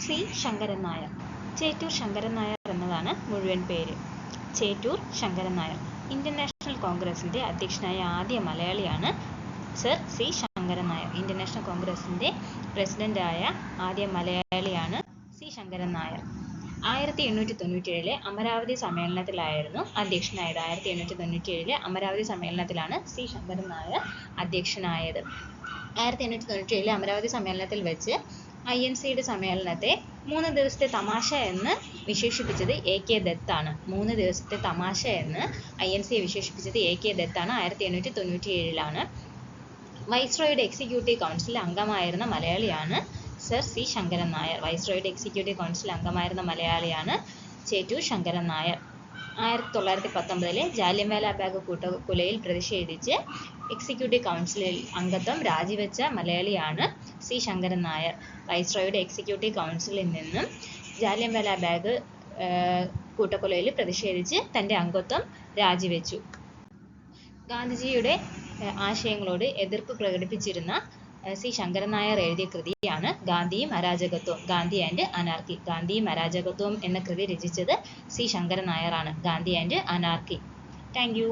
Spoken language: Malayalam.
സി ശങ്കരൻ നായർ. ചേറ്റൂർ ശങ്കരൻ നായർ എന്നതാണ് മുഴുവൻ പേര്. ചേറ്റൂർ ശങ്കരൻ നായർ. ഇന്ത്യൻ നാഷണൽ കോൺഗ്രസിന്റെ അധ്യക്ഷനായ ആദ്യ മലയാളിയാണ് sir C Sankaran Nair. Indian National കോൺഗ്രസിന്റെ പ്രസിഡന്റായ ആദ്യ മലയാളിയാണ് സി ശങ്കരൻ നായർ. 1897 അമരാവതി സമ്മേളനത്തിലായിരുന്നു അധ്യക്ഷനായത്. 1897 അമരാവതി സമ്മേളനത്തിലാണ് സി ശങ്കരൻ നായർ അധ്യക്ഷനായത്. 1897 അമരാവതി സമ്മേളനത്തിൽ വെച്ച് INCയുടെ സമ്മേളനത്തെ 3 ദിവസത്തെ തമാശ എന്ന് വിശേഷിപ്പിച്ചത് AK ദത്താണ്. 3 ദിവസത്തെ തമാശ എന്ന് INCയെ വിശേഷിപ്പിച്ചത് AK ദത്താണ്. 1897 വൈസ്രോയുടെ എക്സിക്യൂട്ടീവ് കൗൺസിൽ അംഗമായിരുന്ന മലയാളിയാണ് സർ സി ശങ്കരൻ നായർ. വൈസ്രോയുടെ എക്സിക്യൂട്ടീവ് കൗൺസിൽ അംഗമായിരുന്ന മലയാളിയാണ് ചേറ്റൂർ ശങ്കരൻ നായർ. 1919 ജാലിയൻവാല ബാഗ് കൂട്ടക്കൊലയിൽ പ്രതിഷേധിച്ച് എക്സിക്യൂട്ടീവ് കൗൺസിലിൽ അംഗത്വം രാജിവെച്ച മലയാളിയാണ് സി ശങ്കരൻ നായർ. വൈസ്രോയുടെ എക്സിക്യൂട്ടീവ് കൗൺസിലിൽ നിന്നും ജാലിയൻവാല ബാഗ് കൂട്ടക്കൊലയിൽ പ്രതിഷേധിച്ച് തൻ്റെ അംഗത്വം രാജിവെച്ചു. ഗാന്ധിജിയുടെ ആശയങ്ങളോട് എതിർപ്പ് പ്രകടിപ്പിച്ചിരുന്ന സി ശങ്കരൻ നായർ എഴുതിയ കൃതിയാണ് ഗാന്ധിയും അരാജകത്വവും. Gandhi and anarchy. ഗാന്ധിയും അരാജകത്വവും എന്ന കൃതി രചിച്ചത് സി ശങ്കരൻ നായരാണ്. Gandhi and anarchy. Thank you.